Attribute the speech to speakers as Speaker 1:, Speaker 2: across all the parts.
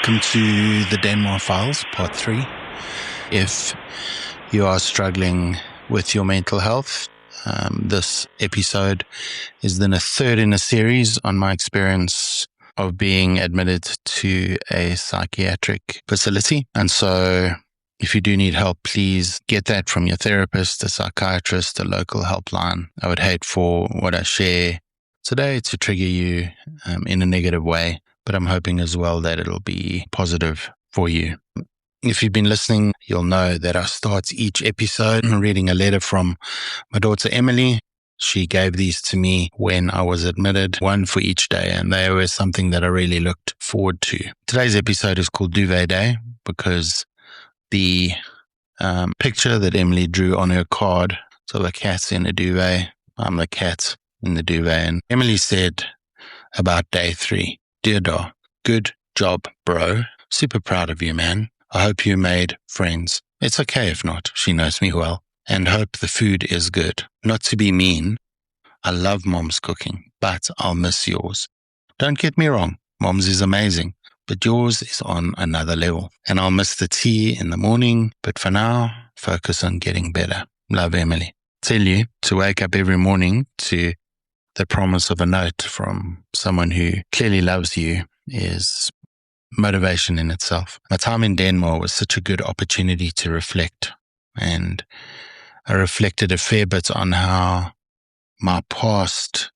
Speaker 1: Welcome to the Denmar Files, Part 3. If you are struggling with your mental health, this episode is then a third in a series on my experience of being admitted to a psychiatric facility. And so if you do need help, please get that from your therapist, a psychiatrist, a local helpline. I would hate for what I share today to trigger you in a negative way, but I'm hoping as well that it'll be positive for you. If you've been listening, you'll know that I start each episode reading a letter from my daughter Emily. She gave these to me when I was admitted, one for each day, and they were something that I really looked forward to. Today's episode is called Duvet Day because the picture that Emily drew on her card, so the cat's in a duvet, I'm the cat in the duvet, and Emily said about day 3, "Dear Dar, good job, bro. Super proud of you, man. I hope you made friends. It's okay if not, she knows me well. And hope the food is good. Not to be mean, I love Mom's cooking, but I'll miss yours. Don't get me wrong, Mom's is amazing, but yours is on another level. And I'll miss the tea in the morning, but for now, focus on getting better. Love, Emily." Tell you to wake up every morning to the promise of a note from someone who clearly loves you is motivation in itself. My time in Denmar was such a good opportunity to reflect, and I reflected a fair bit on how my past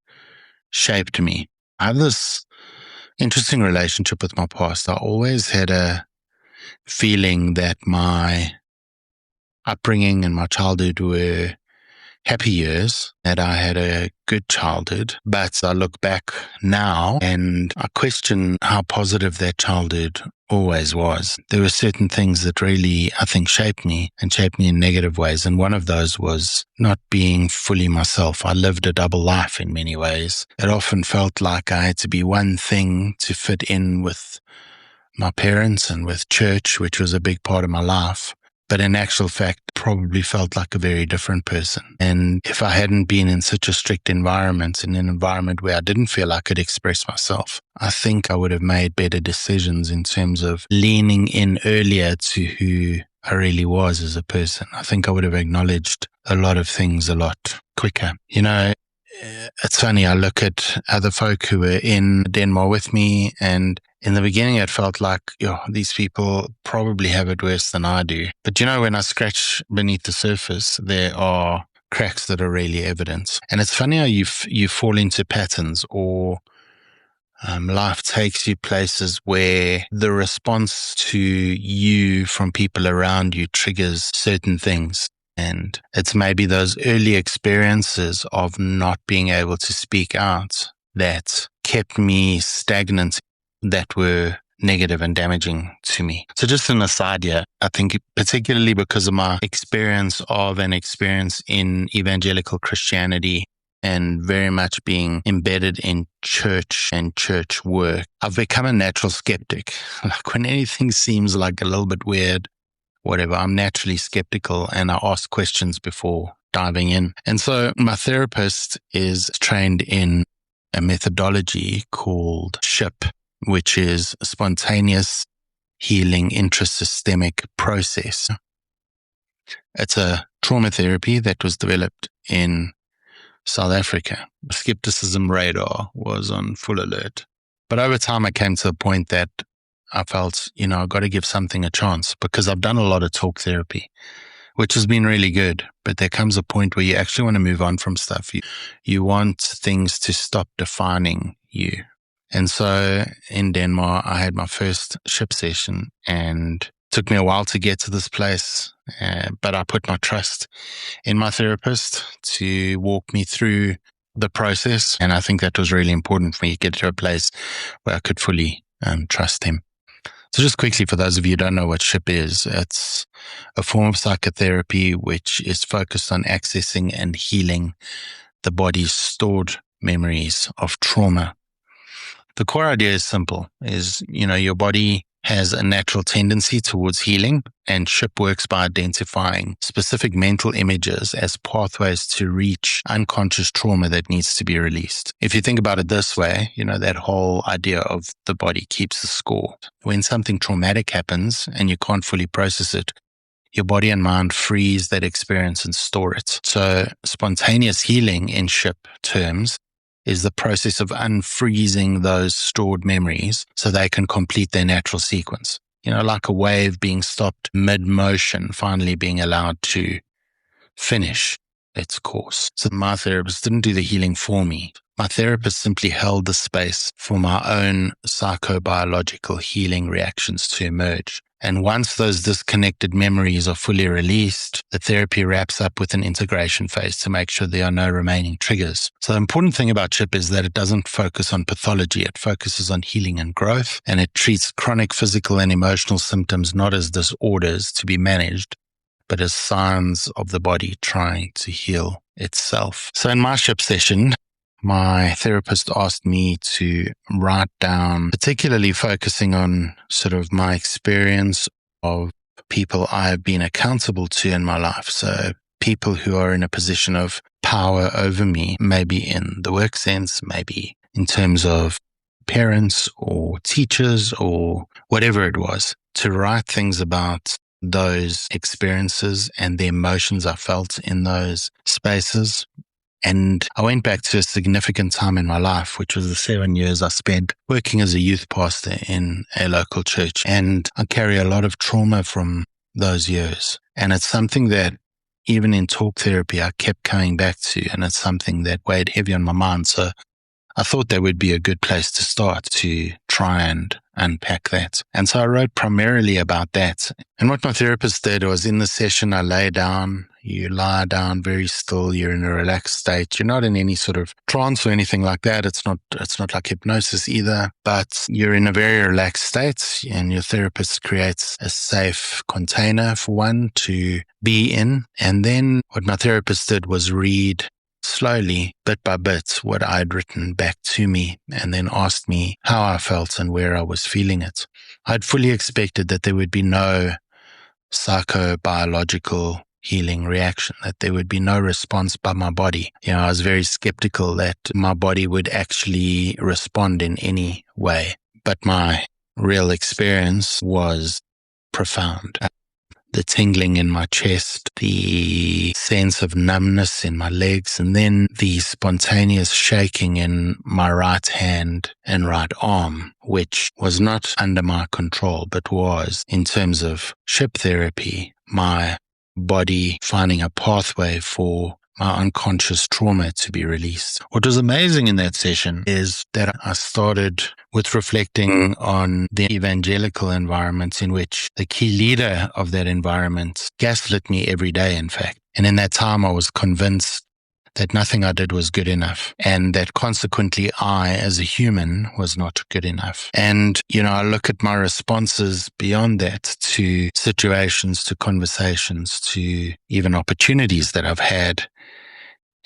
Speaker 1: shaped me. I have this interesting relationship with my past. I always had a feeling that my upbringing and my childhood were happy years, that I had a good childhood, but I look back now and I question how positive that childhood always was. There were certain things that really, I think, shaped me in negative ways, and one of those was not being fully myself. I lived a double life in many ways. It often felt like I had to be one thing to fit in with my parents and with church, which was a big part of my life. But in actual fact, probably felt like a very different person. And if I hadn't been in such a strict environment, in an environment where I didn't feel I could express myself, I think I would have made better decisions in terms of leaning in earlier to who I really was as a person. I think I would have acknowledged a lot of things a lot quicker. You know, it's funny, I look at other folk who were in Denmar with me, and in the beginning it felt like, these people probably have it worse than I do. But when I scratch beneath the surface, there are cracks that are really evident. And it's funny how you fall into patterns, or life takes you places where the response to you from people around you triggers certain things. And it's maybe those early experiences of not being able to speak out that kept me stagnant, that were negative and damaging to me. So just an aside here, I think particularly because of my experience in evangelical Christianity and very much being embedded in church and church work, I've become a natural skeptic. Like when anything seems like a little bit weird, whatever, I'm naturally skeptical and I ask questions before diving in. And so my therapist is trained in a methodology called SHIP, which is a spontaneous healing intrasystemic process. It's a trauma therapy that was developed in South Africa. The skepticism radar was on full alert. But over time, I came to the point that I felt, I've got to give something a chance, because I've done a lot of talk therapy, which has been really good. But there comes a point where you actually want to move on from stuff. You want things to stop defining you. And so in Denmar, I had my first SHIP session, and it took me a while to get to this place. But I put my trust in my therapist to walk me through the process. And I think that was really important for me to get to a place where I could fully trust him. So just quickly, for those of you who don't know what SHIP is, it's a form of psychotherapy which is focused on accessing and healing the body's stored memories of trauma. The core idea is simple, your body has a natural tendency towards healing, and SHIP works by identifying specific mental images as pathways to reach unconscious trauma that needs to be released. If you think about it this way, that whole idea of the body keeps the score. When something traumatic happens and you can't fully process it, your body and mind freeze that experience and store it. So spontaneous healing in SHIP terms is the process of unfreezing those stored memories so they can complete their natural sequence. Like a wave being stopped mid-motion, finally being allowed to finish its course. So my therapist didn't do the healing for me. My therapist simply held the space for my own psychobiological healing reactions to emerge. And once those disconnected memories are fully released, the therapy wraps up with an integration phase to make sure there are no remaining triggers. So the important thing about SHIP is that it doesn't focus on pathology. It focuses on healing and growth, and it treats chronic physical and emotional symptoms not as disorders to be managed, but as signs of the body trying to heal itself. So in my SHIP session, my therapist asked me to write down, particularly focusing on sort of my experience of people I have been accountable to in my life. So people who are in a position of power over me, maybe in the work sense, maybe in terms of parents or teachers or whatever it was, to write things about those experiences and the emotions I felt in those spaces. And I went back to a significant time in my life, which was the 7 years I spent working as a youth pastor in a local church. And I carry a lot of trauma from those years. And it's something that even in talk therapy, I kept coming back to, and it's something that weighed heavy on my mind. So I thought that would be a good place to start to try and unpack that. And so I wrote primarily about that. And what my therapist did was, in the session, I lay down. You lie down very still. You're in a relaxed state. You're not in any sort of trance or anything like that. It's not like hypnosis either, but you're in a very relaxed state, and your therapist creates a safe container for one to be in. And then what my therapist did was read slowly, bit by bit, what I'd written back to me, and then asked me how I felt and where I was feeling it. I'd fully expected that there would be no psychobiological healing reaction, that there would be no response by my body. I was very skeptical that my body would actually respond in any way. But my real experience was profound. The tingling in my chest, the sense of numbness in my legs, and then the spontaneous shaking in my right hand and right arm, which was not under my control, but was, in terms of SHIP therapy, my body finding a pathway for my unconscious trauma to be released. What was amazing in that session is that I started with reflecting on the evangelical environment in which the key leader of that environment gaslit me every day, in fact. And in that time, I was convinced that nothing I did was good enough, and that consequently I, as a human, was not good enough. And, I look at my responses beyond that to situations, to conversations, to even opportunities that I've had,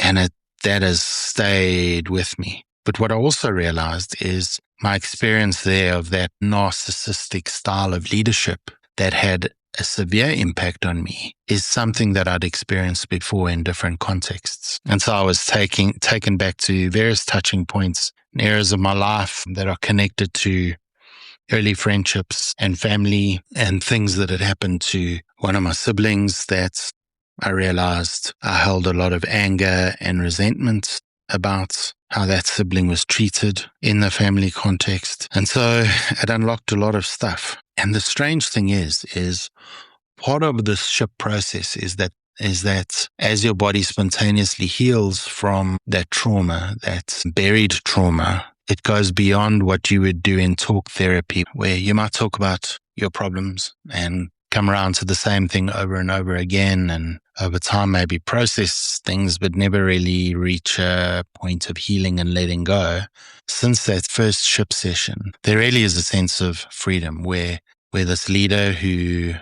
Speaker 1: and that has stayed with me. But what I also realized is my experience there of that narcissistic style of leadership that had a severe impact on me is something that I'd experienced before in different contexts. And so I was taken back to various touching points in areas of my life that are connected to early friendships and family, and things that had happened to one of my siblings that I realized I held a lot of anger and resentment about how that sibling was treated in the family context. And so it unlocked a lot of stuff. And the strange thing is part of this SHIP process is that as your body spontaneously heals from that trauma, that buried trauma, it goes beyond what you would do in talk therapy, where you might talk about your problems and come around to the same thing over and over again, and over time maybe process things, but never really reach a point of healing and letting go. Since that first SHIP session, there really is a sense of freedom where this leader who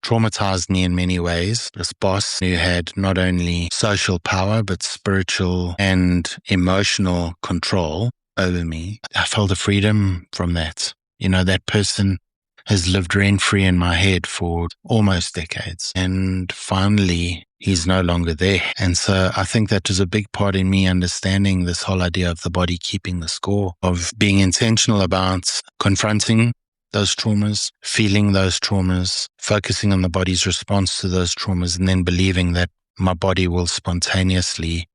Speaker 1: traumatized me in many ways, this boss who had not only social power, but spiritual and emotional control over me, I felt a freedom from that. That person has lived rent-free in my head for almost decades. And finally, he's no longer there. And so I think that was a big part in me understanding this whole idea of the body keeping the score, of being intentional about confronting those traumas, feeling those traumas, focusing on the body's response to those traumas, and then believing that my body will spontaneously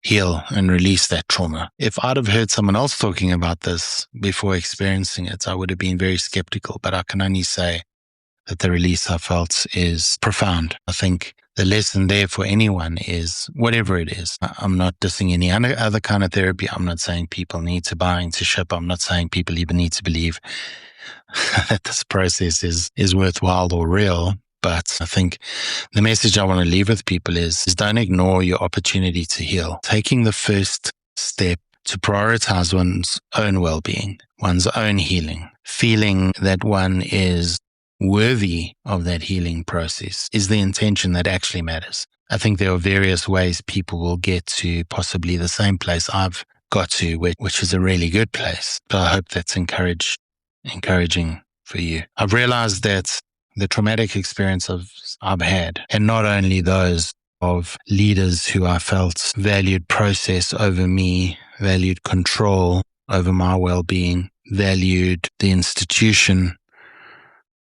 Speaker 1: heal and release that trauma. If I'd have heard someone else talking about this before experiencing it, I would have been very skeptical, but I can only say that the release I felt is profound. I think the lesson there for anyone is whatever it is. I'm not dissing any other kind of therapy. I'm not saying people need to buy into ship. I'm not saying people even need to believe that this process is worthwhile or real. But I think the message I want to leave with people is don't ignore your opportunity to heal. Taking the first step to prioritize one's own well-being, one's own healing, feeling that one is worthy of that healing process is the intention that actually matters. I think there are various ways people will get to possibly the same place I've got to, which is a really good place. But I hope that's encouraging for you. I've realized that the traumatic experience I've had, and not only those of leaders who I felt valued process over me, valued control over my well-being, valued the institution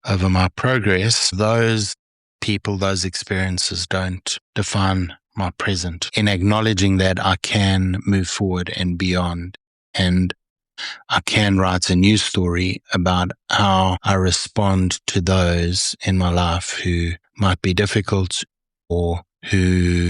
Speaker 1: over my progress, those people, those experiences don't define my present. In acknowledging that I can move forward and beyond, and I can write a new story about how I respond to those in my life who might be difficult or who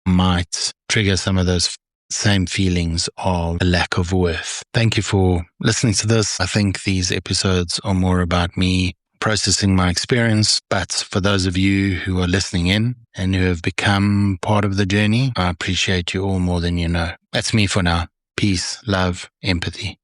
Speaker 1: might trigger some of those same feelings of a lack of worth. Thank you for listening to this. I think these episodes are more about me processing my experience, but for those of you who are listening in and who have become part of the journey, I appreciate you all more than you know. That's me for now. Peace, love, empathy.